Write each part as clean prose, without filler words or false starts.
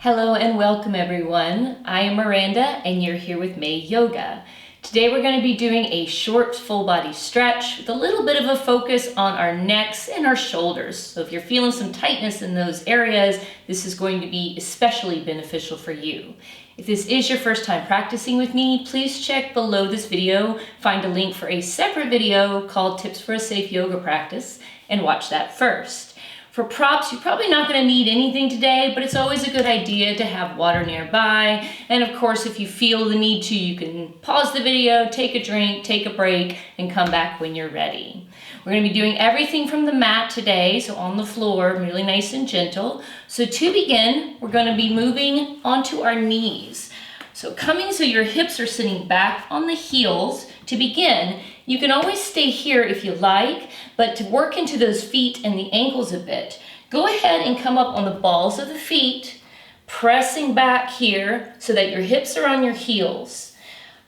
Hello and welcome everyone. I am Miranda and you're here with May Yoga. Today we're going to be doing a short full body stretch with a little bit of a focus on our necks and our shoulders. So if you're feeling some tightness in those areas, this is going to be especially beneficial for you. If this is your first time practicing with me, please check below this video, find a link for a separate video called Tips for a Safe Yoga Practice, and watch that first. For props, you're probably not going to need anything today, but it's always a good idea to have water nearby. And of course, if you feel the need to, you can pause the video, take a drink, take a break, and come back when you're ready. We're going to be doing everything from the mat today, so on the floor, really nice and gentle. So to begin, we're going to be moving onto our knees. So coming so your hips are sitting back on the heels. To begin, you can always stay here if you like, but to work into those feet and the ankles a bit, go ahead and come up on the balls of the feet, pressing back here so that your hips are on your heels.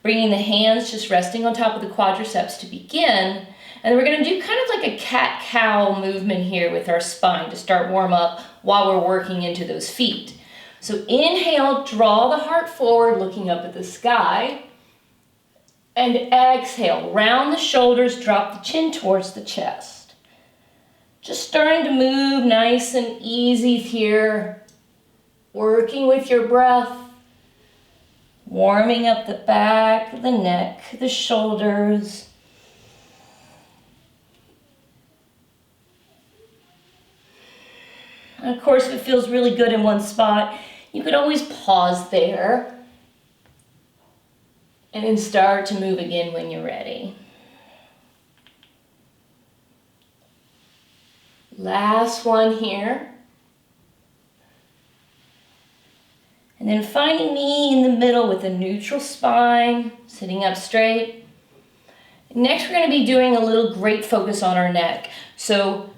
Bringing the hands just resting on top of the quadriceps to begin. And we're going to do kind of like a cat-cow movement here with our spine to start warm up while we're working into those feet. So inhale, draw the heart forward, looking up at the sky. And exhale, round the shoulders, drop the chin towards the chest. Just starting to move nice and easy here. Working with your breath. Warming up the back, the neck, the shoulders. And of course, if it feels really good in one spot, you could always pause there. And then start to move again when you're ready. Last one here. And then finding me in the middle with a neutral spine, sitting up straight. Next, we're going to be doing a little great focus on our neck. So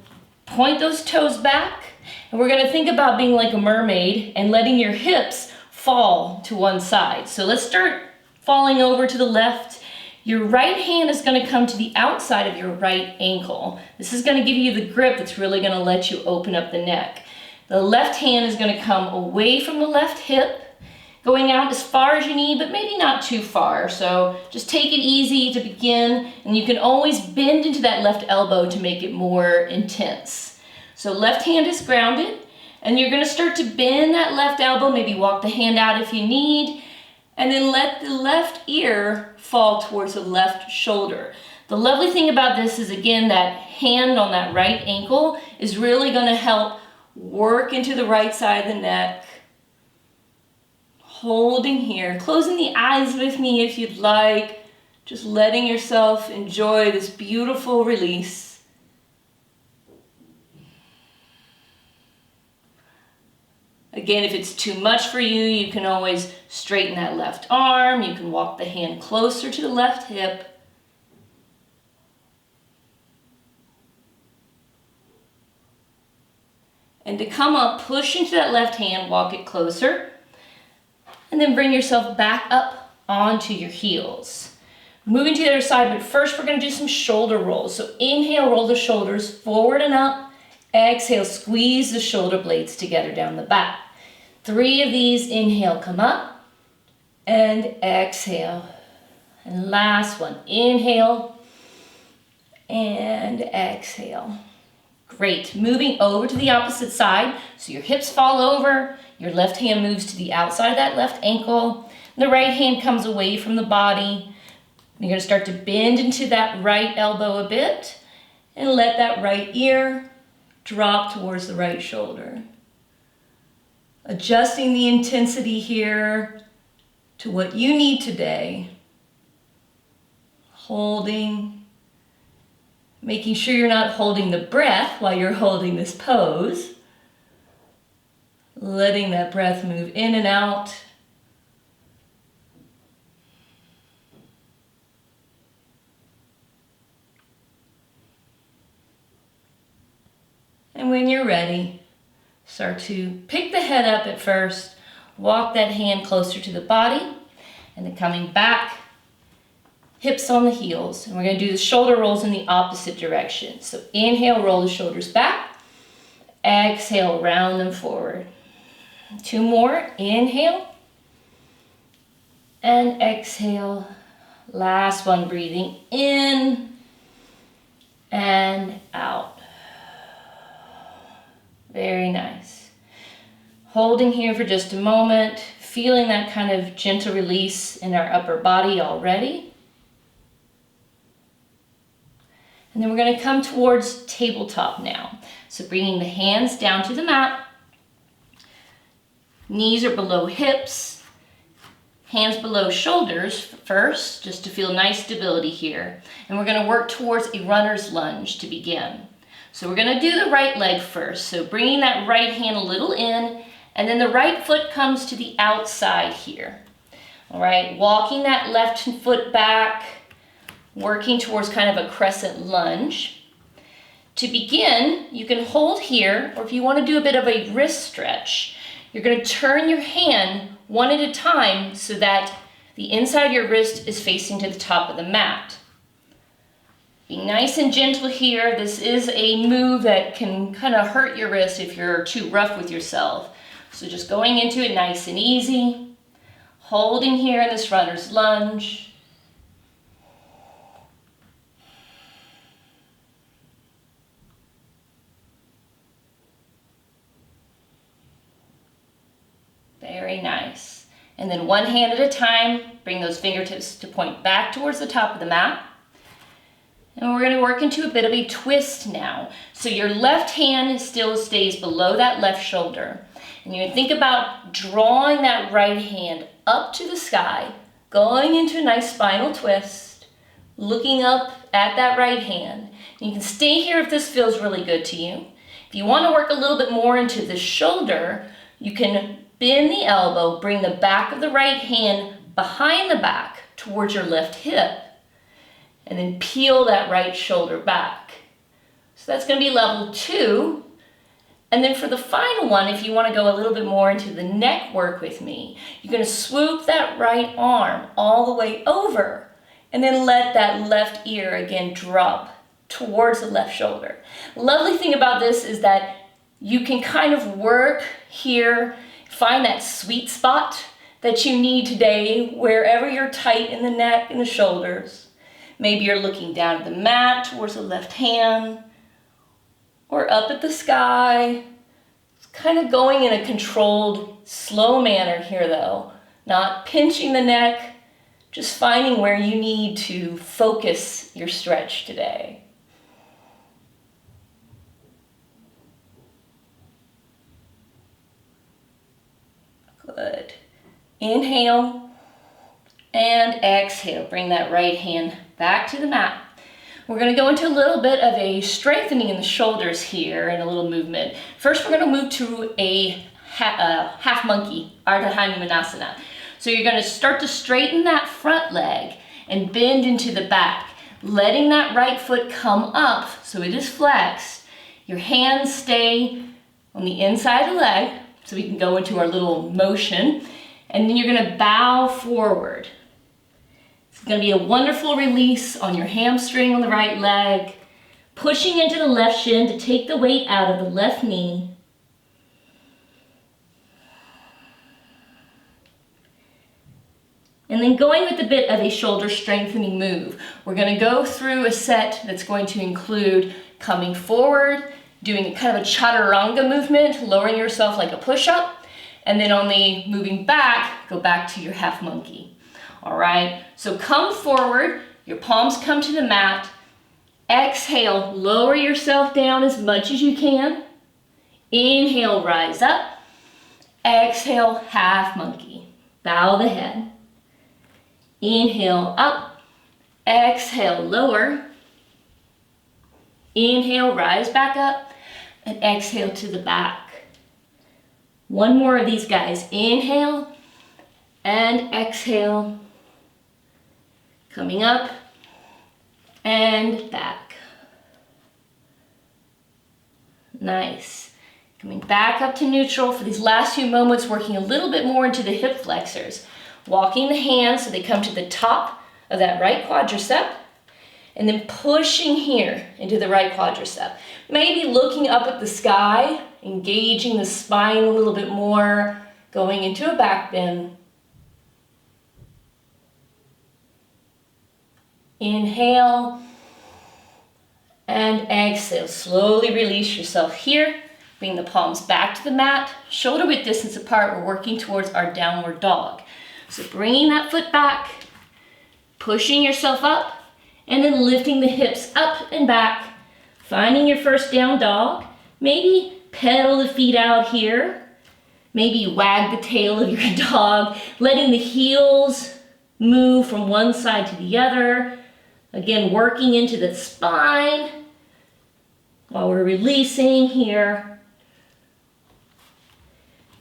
point those toes back, and we're going to think about being like a mermaid and letting your hips fall to one side. So let's start falling over to the left. Your right hand is going to come to the outside of your right ankle. This is going to give you the grip that's really going to let you open up the neck. The left hand is going to come away from the left hip, going out as far as you need, but maybe not too far. So just take it easy to begin, and you can always bend into that left elbow to make it more intense. So left hand is grounded, and you're going to start to bend that left elbow, maybe walk the hand out if you need, and then let the left ear fall towards the left shoulder. The lovely thing about this is, again, that hand on that right ankle is really going to help work into the right side of the neck. Holding here, closing the eyes with me if you'd like, just letting yourself enjoy this beautiful release. Again, if it's too much for you, you can always straighten that left arm. You can walk the hand closer to the left hip. And to come up, push into that left hand, walk it closer. And then bring yourself back up onto your heels. Moving to the other side, but first we're going to do some shoulder rolls. So inhale, roll the shoulders forward and up. Exhale, squeeze the shoulder blades together down the back. 3 of these, inhale, come up, and exhale. And last one, inhale, and exhale. Great, moving over to the opposite side, so your hips fall over, your left hand moves to the outside of that left ankle, the right hand comes away from the body. You're going to start to bend into that right elbow a bit, and let that right ear drop towards the right shoulder. Adjusting the intensity here to what you need today. Holding, making sure you're not holding the breath while you're holding this pose. Letting that breath move in and out. And when you're ready, start to pick the head up at first, walk that hand closer to the body, and then coming back, hips on the heels. And we're going to do the shoulder rolls in the opposite direction. So inhale, roll the shoulders back. Exhale, round them forward. 2 more. Inhale and exhale. Last one, breathing in and out. Very nice. Holding here for just a moment, feeling that kind of gentle release in our upper body already. And then we're going to come towards tabletop now. So bringing the hands down to the mat. Knees are below hips. Hands below shoulders first, just to feel nice stability here. And we're going to work towards a runner's lunge to begin. So we're going to do the right leg first. So bringing that right hand a little in, and then the right foot comes to the outside here. All right, walking that left foot back, working towards kind of a crescent lunge. To begin, you can hold here, or if you want to do a bit of a wrist stretch, you're going to turn your hand one at a time so that the inside of your wrist is facing to the top of the mat. Be nice and gentle here. This is a move that can kind of hurt your wrist if you're too rough with yourself. So just going into it nice and easy, holding here in this runner's lunge. Very nice. And then one hand at a time, bring those fingertips to point back towards the top of the mat. And we're going to work into a bit of a twist now. So your left hand still stays below that left shoulder. And you think about drawing that right hand up to the sky, going into a nice spinal twist, looking up at that right hand. And you can stay here if this feels really good to you. If you want to work a little bit more into the shoulder, you can bend the elbow, bring the back of the right hand behind the back towards your left hip, and then peel that right shoulder back. So that's going to be level 2. And then for the final one, if you want to go a little bit more into the neck work with me, you're going to swoop that right arm all the way over, and then let that left ear again drop towards the left shoulder. The lovely thing about this is that you can kind of work here, find that sweet spot that you need today, wherever you're tight in the neck and the shoulders. Maybe you're looking down at the mat towards the left hand, or up at the sky. It's kind of going in a controlled, slow manner here though, not pinching the neck, just finding where you need to focus your stretch today. Good. Inhale and exhale. Bring that right hand back to the mat. We're going to go into a little bit of a strengthening in the shoulders here and a little movement. First, we're going to move to a half monkey, Ardha Hanumanasana. So you're going to start to straighten that front leg and bend into the back, letting that right foot come up so it is flexed. Your hands stay on the inside of the leg so we can go into our little motion. And then you're going to bow forward. It's going to be a wonderful release on your hamstring on the right leg, pushing into the left shin to take the weight out of the left knee. And then going with a bit of a shoulder strengthening move. We're going to go through a set that's going to include coming forward, doing a kind of a chaturanga movement, lowering yourself like a push-up, and then on the moving back, go back to your half monkey. All right, so come forward, your palms come to the mat. Exhale, lower yourself down as much as you can. Inhale, rise up. Exhale, half monkey. Bow the head. Inhale, up. Exhale, lower. Inhale, rise back up. And exhale to the back. One more of these guys. Inhale and exhale. Coming up and back. Nice. Coming back up to neutral for these last few moments, working a little bit more into the hip flexors. Walking the hands so they come to the top of that right quadricep, and then pushing here into the right quadricep. Maybe looking up at the sky, engaging the spine a little bit more, going into a back bend. Inhale and exhale. Slowly release yourself here. Bring the palms back to the mat, shoulder width distance apart. We're working towards our downward dog. So bringing that foot back, pushing yourself up, and then lifting the hips up and back, finding your first down dog. Maybe pedal the feet out here. Maybe wag the tail of your dog, letting the heels move from one side to the other. Again, working into the spine while we're releasing here.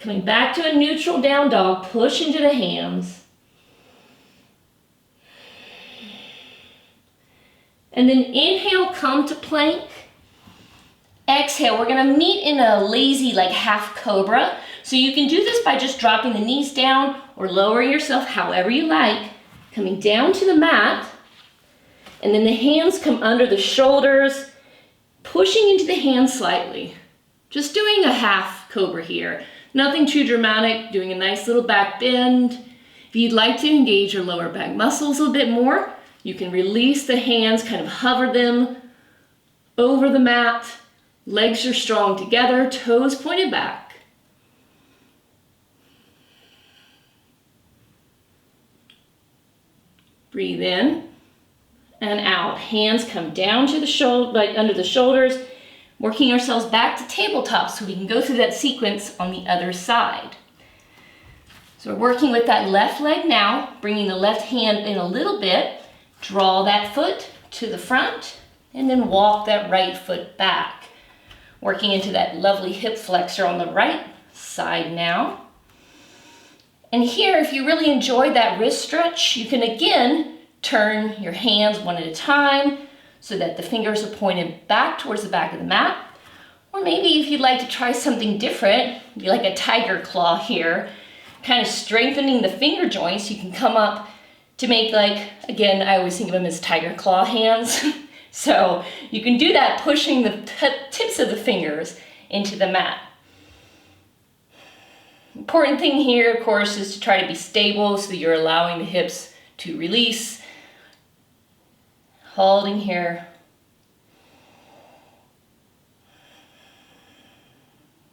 Coming back to a neutral down dog, push into the hands. And then inhale, come to plank. Exhale, we're gonna meet in a lazy like half cobra. So you can do this by just dropping the knees down or lowering yourself however you like. Coming down to the mat, and then the hands come under the shoulders, pushing into the hands slightly. Just doing a half cobra here. Nothing too dramatic, doing a nice little back bend. If you'd like to engage your lower back muscles a bit more, you can release the hands, kind of hover them over the mat. Legs are strong together, toes pointed back. Breathe in and out. Hands come down to the shoulder, like under the shoulders, working ourselves back to tabletop so we can go through that sequence on the other side. So we're working with that left leg now, bringing the left hand in a little bit, draw that foot to the front, and then walk that right foot back. Working into that lovely hip flexor on the right side now. And here, if you really enjoyed that wrist stretch, you can again turn your hands one at a time so that the fingers are pointed back towards the back of the mat. Or maybe if you'd like to try something different, like a tiger claw here, kind of strengthening the finger joints, you can come up to make like, again, I always think of them as tiger claw hands. So you can do that, pushing the tips of the fingers into the mat. Important thing here, of course, is to try to be stable so that you're allowing the hips to release. Holding here.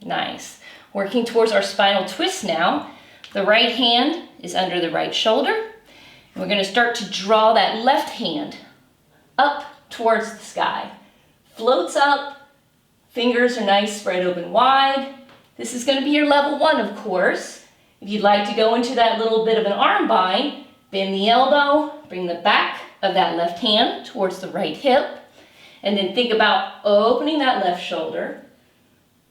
Nice. Working towards our spinal twist now. The right hand is under the right shoulder. And we're going to start to draw that left hand up towards the sky. Floats up, fingers are nice, spread open wide. This is going to be your level 1, of course. If you'd like to go into that little bit of an arm bind, bend the elbow, bring the back of that left hand towards the right hip, and then think about opening that left shoulder.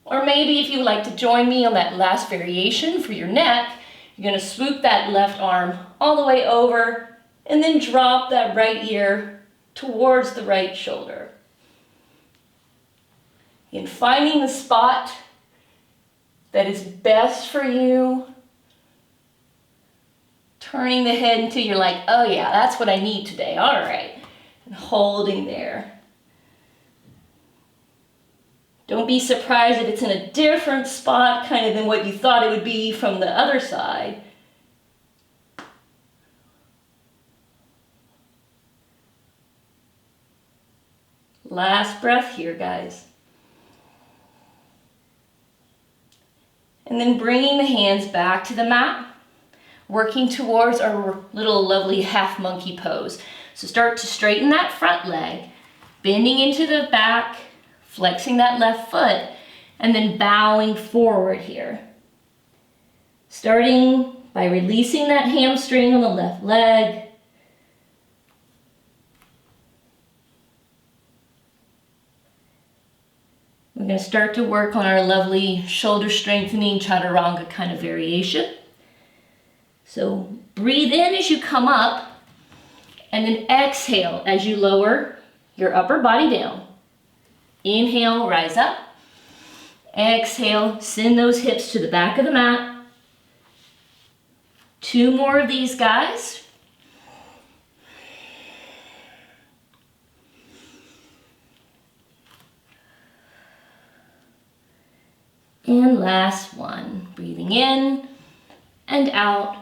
Or maybe if you would like to join me on that last variation for your neck, you're going to swoop that left arm all the way over and then drop that right ear towards the right shoulder. And finding the spot that is best for you, turning the head until you're like, oh yeah, that's what I need today, all right. And holding there. Don't be surprised if it's in a different spot kind of than what you thought it would be from the other side. Last breath here, guys. And then bringing the hands back to the mat, working towards our little lovely half monkey pose. So start to straighten that front leg, bending into the back, flexing that left foot, and then bowing forward here. Starting by releasing that hamstring on the left leg. We're going to start to work on our lovely shoulder strengthening chaturanga kind of variation. So breathe in as you come up, and then exhale as you lower your upper body down. Inhale, rise up. Exhale, send those hips to the back of the mat. 2 more of these, guys. And last one. Breathing in and out.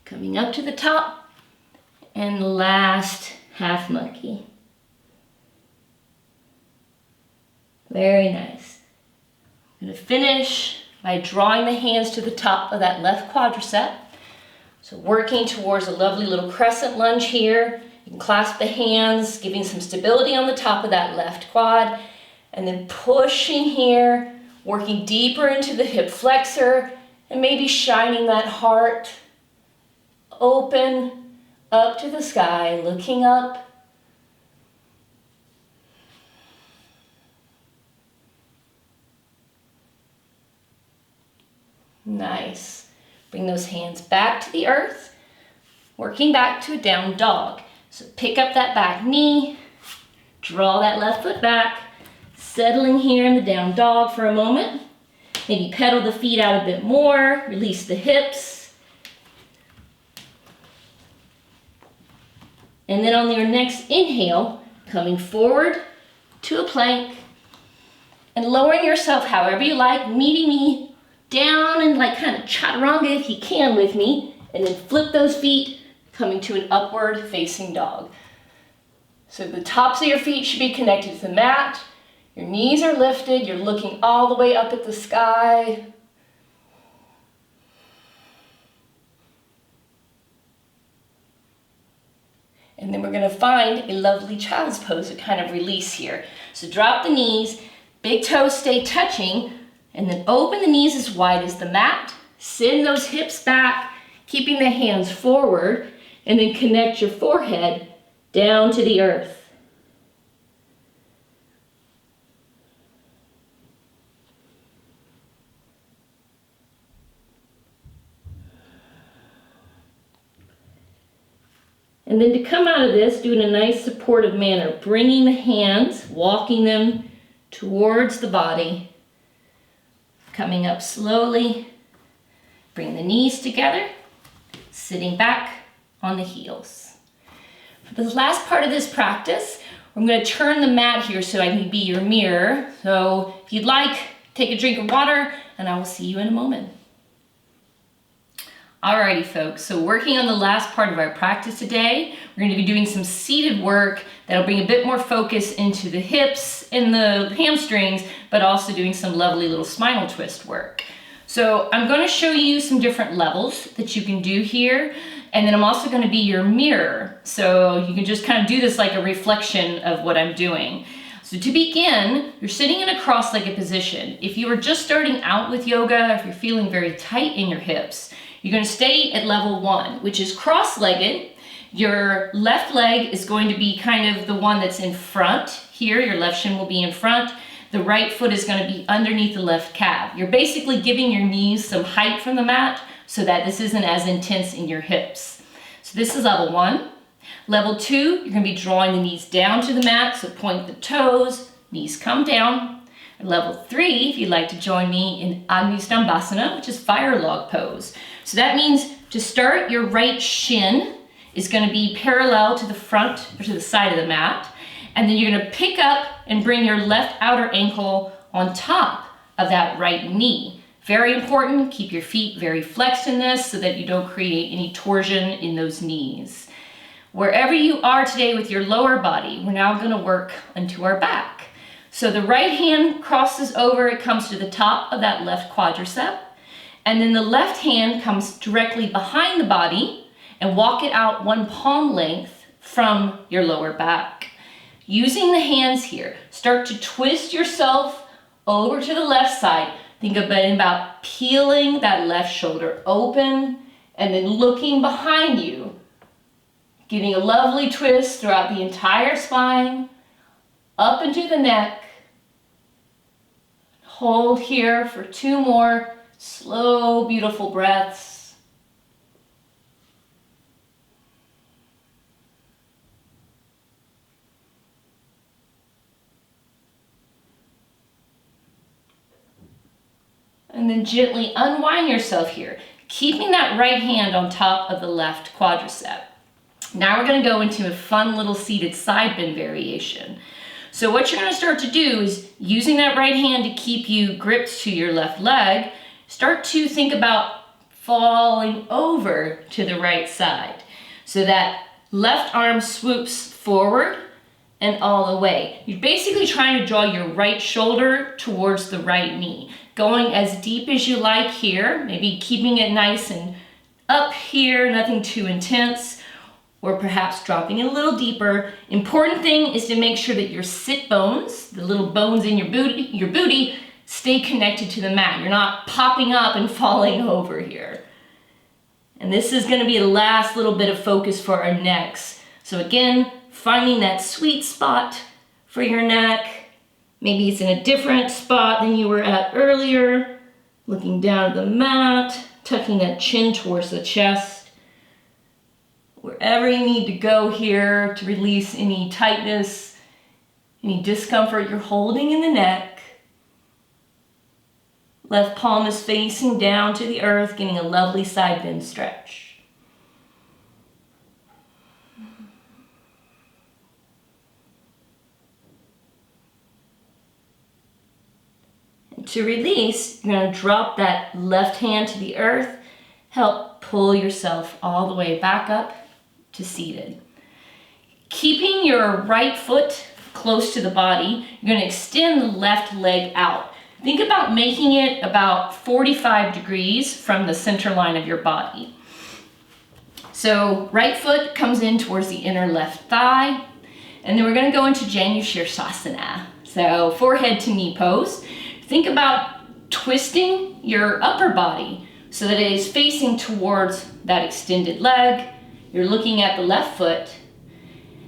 Coming up to the top, and last half monkey. Very nice. I'm going to finish by drawing the hands to the top of that left quadricep. So working towards a lovely little crescent lunge here. You can clasp the hands, giving some stability on the top of that left quad, and then pushing here, working deeper into the hip flexor, and maybe shining that heart open up to the sky, looking up. Nice. Bring those hands back to the earth, working back to a down dog. So pick up that back knee, draw that left foot back, settling here in the down dog for a moment. Maybe pedal the feet out a bit more, release the hips. And then on your next inhale, coming forward to a plank and lowering yourself however you like, meeting me down and like kind of chaturanga if you can with me, and then flip those feet, coming to an upward facing dog. So the tops of your feet should be connected to the mat. Your knees are lifted. You're looking all the way up at the sky. And then we're going to find a lovely child's pose to kind of release here. So drop the knees, big toes stay touching, and then open the knees as wide as the mat. Send those hips back, keeping the hands forward, and then connect your forehead down to the earth. And then to come out of this, do it in a nice supportive manner, bringing the hands, walking them towards the body, coming up slowly, bring the knees together, sitting back on the heels. For the last part of this practice, I'm going to turn the mat here so I can be your mirror. So if you'd like, take a drink of water, and I will see you in a moment. Alrighty folks, so working on the last part of our practice today, we're going to be doing some seated work that'll bring a bit more focus into the hips and the hamstrings, but also doing some lovely little spinal twist work. So I'm going to show you some different levels that you can do here, and then I'm also going to be your mirror, so you can just kind of do this like a reflection of what I'm doing. So to begin, you're sitting in a cross-legged position. If you are just starting out with yoga, if you're feeling very tight in your hips, you're going to stay at level 1, which is cross-legged. Your left leg is going to be kind of the one that's in front here. Your left shin will be in front. The right foot is going to be underneath the left calf. You're basically giving your knees some height from the mat so that this isn't as intense in your hips. So this is level 1. Level 2, you're going to be drawing the knees down to the mat, so point the toes, knees come down. And level 3, if you'd like to join me in Agni Stambhasana, which is fire log pose. So that means to start, your right shin is going to be parallel to the front or to the side of the mat. And then you're going to pick up and bring your left outer ankle on top of that right knee. Very important, keep your feet very flexed in this so that you don't create any torsion in those knees. Wherever you are today with your lower body, we're now going to work into our back. So the right hand crosses over, it comes to the top of that left quadricep. And then the left hand comes directly behind the body and walk it out one palm length from your lower back. Using the hands here, start to twist yourself over to the left side. Think about peeling that left shoulder open and then looking behind you, getting a lovely twist throughout the entire spine, up into the neck. Hold here for 2 more slow, beautiful breaths. And then gently unwind yourself here, keeping that right hand on top of the left quadricep. Now we're going to go into a fun little seated side bend variation. So what you're going to start to do is using that right hand to keep you gripped to your left leg, start to think about falling over to the right side. So that left arm swoops forward and all the way. You're basically trying to draw your right shoulder towards the right knee. Going as deep as you like here, maybe keeping it nice and up here, nothing too intense, or perhaps dropping it a little deeper. Important thing is to make sure that your sit bones, the little bones in your booty, stay connected to the mat. You're not popping up and falling over here. And this is going to be the last little bit of focus for our necks. So again, finding that sweet spot for your neck. Maybe it's in a different spot than you were at earlier. Looking down at the mat, tucking that chin towards the chest. Wherever you need to go here to release any tightness, any discomfort you're holding in the neck. Left palm is facing down to the earth, getting a lovely side bend stretch. And to release, you're going to drop that left hand to the earth, help pull yourself all the way back up to seated. Keeping your right foot close to the body, you're going to extend the left leg out. Think about making it about 45 degrees from the center line of your body. So right foot comes in towards the inner left thigh, and then we're going to go into Janu Sirsasana. So forehead to knee pose. Think about twisting your upper body so that it is facing towards that extended leg. You're looking at the left foot,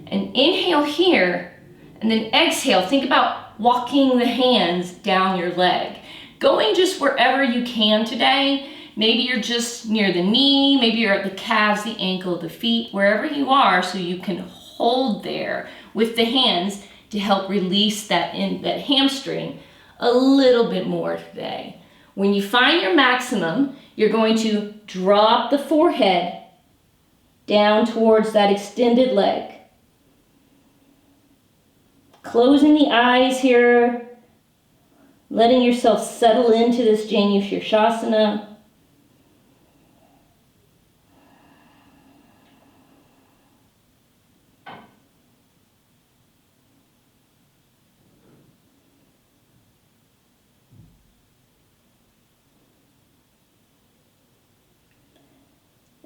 and inhale here, and then exhale. Think about walking the hands down your leg. Going just wherever you can today. Maybe you're just near the knee, maybe you're at the calves, the ankle, the feet, wherever you are, so you can hold there with the hands to help release that hamstring a little bit more today. When you find your maximum, you're going to drop the forehead down towards that extended leg. Closing the eyes here, letting yourself settle into this Janu Sirsasana.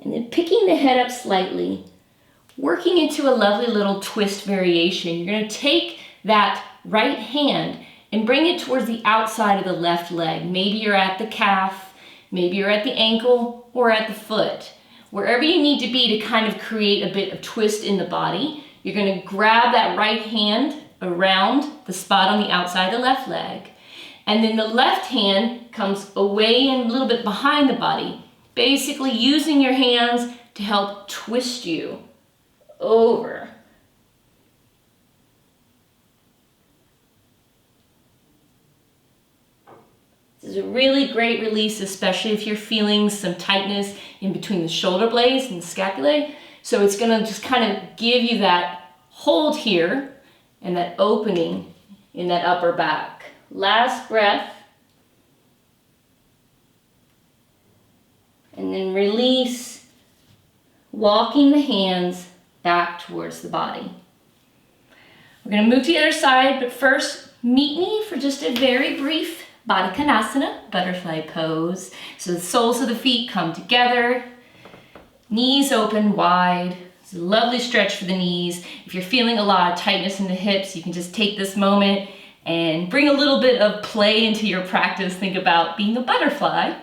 And then picking the head up slightly, working into a lovely little twist variation. You're going to take that right hand and bring it towards the outside of the left leg. Maybe you're at the calf, maybe you're at the ankle, or at the foot. Wherever you need to be to kind of create a bit of twist in the body, you're going to grab that right hand around the spot on the outside of the left leg, and then the left hand comes away and a little bit behind the body, basically using your hands to help twist you over. This is a really great release, especially if you're feeling some tightness in between the shoulder blades and the scapulae. So it's going to just kind of give you that hold here and that opening in that upper back. Last breath. And then release, walking the hands back towards the body. We're going to move to the other side, but first, meet me for just a very brief Baddha Konasana, butterfly pose. So the soles of the feet come together, knees open wide. It's a lovely stretch for the knees. If you're feeling a lot of tightness in the hips, you can just take this moment and bring a little bit of play into your practice. Think about being a butterfly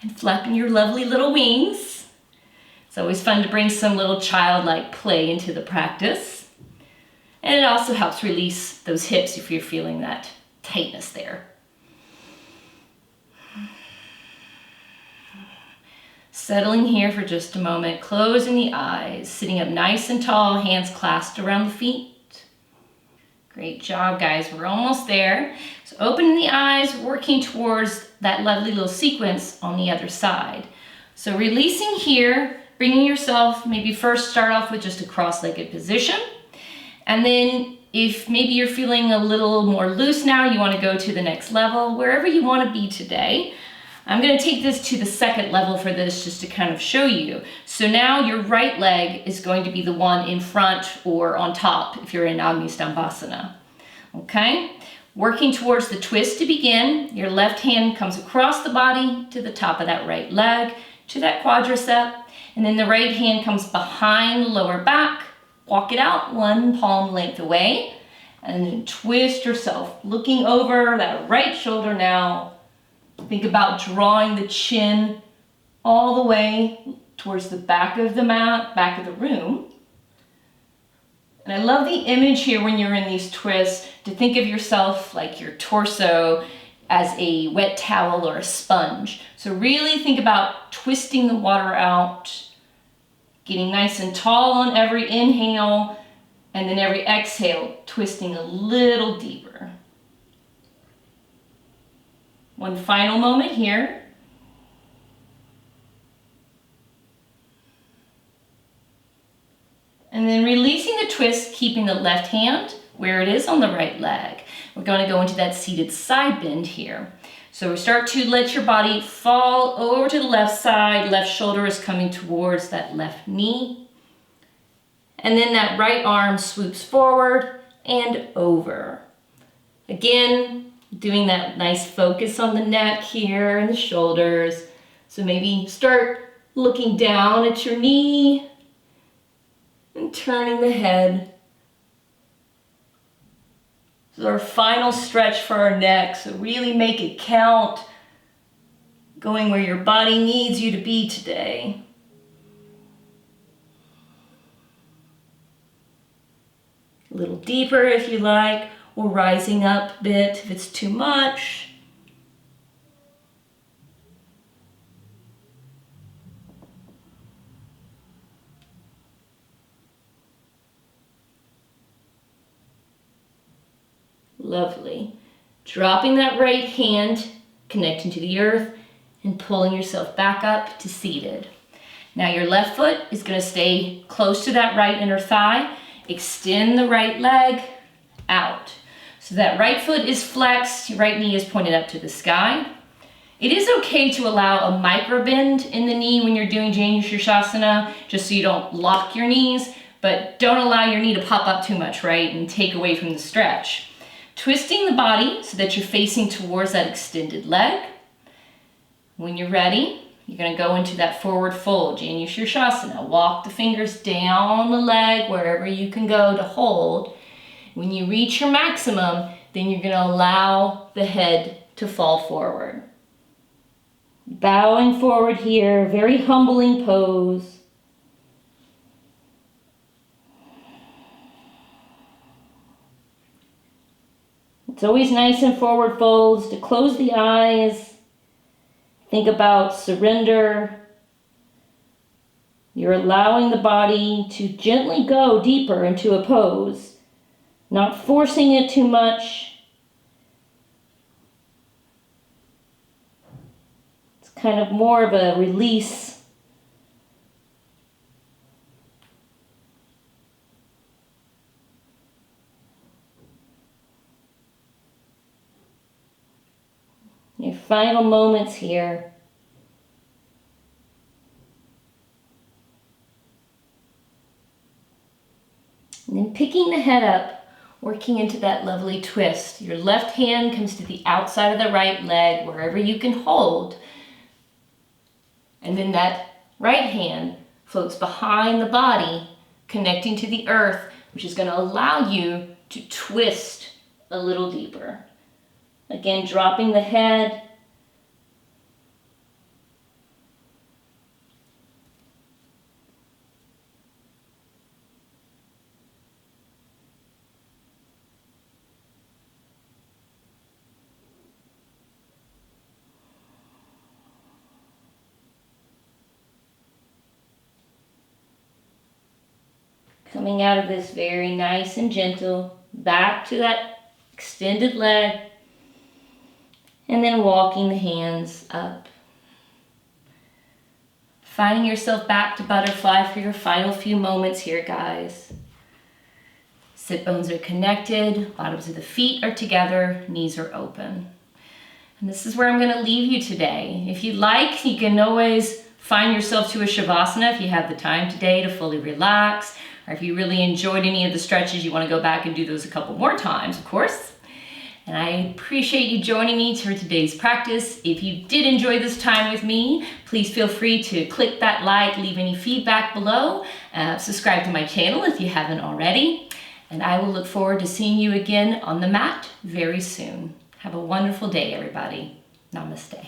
and flapping your lovely little wings. It's always fun to bring some little childlike play into the practice. And it also helps release those hips if you're feeling that tightness there. Settling here for just a moment, closing the eyes, sitting up nice and tall, hands clasped around the feet. Great job, guys. We're almost there. So opening the eyes, working towards that lovely little sequence on the other side. So releasing here, bringing yourself, maybe first start off with just a cross-legged position. And then if maybe you're feeling a little more loose now, you want to go to the next level, wherever you want to be today. I'm going to take this to the second level for this just to kind of show you. So now your right leg is going to be the one in front or on top if you're in Agni Stambhasana. Okay? Working towards the twist to begin, your left hand comes across the body to the top of that right leg, to that quadricep, and then the right hand comes behind the lower back. Walk it out one palm length away, and then twist yourself, looking over that right shoulder now. Think about drawing the chin all the way towards the back of the mat, back of the room. And I love the image here when you're in these twists to think of yourself like your torso as a wet towel or a sponge. So really think about twisting the water out, getting nice and tall on every inhale, and then every exhale, twisting a little deeper. One final moment here. And then releasing the twist, keeping the left hand where it is on the right leg. We're going to go into that seated side bend here. So we start to let your body fall over to the left side. Left shoulder is coming towards that left knee. And then that right arm swoops forward and over. Again, doing that nice focus on the neck here and the shoulders. So maybe start looking down at your knee and turning the head. This is our final stretch for our neck, so really make it count. Going where your body needs you to be today. A little deeper if you like, or rising up a bit if it's too much. Lovely. Dropping that right hand, connecting to the earth, and pulling yourself back up to seated. Now your left foot is going to stay close to that right inner thigh. Extend the right leg out. So that right foot is flexed, your right knee is pointed up to the sky. It is okay to allow a micro bend in the knee when you're doing Janu Sirsasana, just so you don't lock your knees, but don't allow your knee to pop up too much, right, and take away from the stretch. Twisting the body so that you're facing towards that extended leg. When you're ready, you're going to go into that forward fold, Janu Sirsasana. Walk the fingers down the leg wherever you can go to hold. When you reach your maximum, then you're going to allow the head to fall forward. Bowing forward here, very humbling pose. It's always nice in forward folds to close the eyes. Think about surrender. You're allowing the body to gently go deeper into a pose, not forcing it too much. It's kind of more of a release. Your final moments here. And then picking the head up, working into that lovely twist. Your left hand comes to the outside of the right leg, wherever you can hold. And then that right hand floats behind the body, connecting to the earth, which is going to allow you to twist a little deeper. Again, dropping the head. Coming out of this very nice and gentle, back to that extended leg. And then walking the hands up. Finding yourself back to butterfly for your final few moments here, guys. Sit bones are connected, bottoms of the feet are together, knees are open. And this is where I'm going to leave you today. If you'd like, you can always find yourself to a Shavasana if you have the time today to fully relax, or if you really enjoyed any of the stretches, you want to go back and do those a couple more times, of course. And I appreciate you joining me for today's practice. If you did enjoy this time with me, please feel free to click that like, leave any feedback below, subscribe to my channel if you haven't already, and I will look forward to seeing you again on the mat very soon. Have a wonderful day, everybody. Namaste.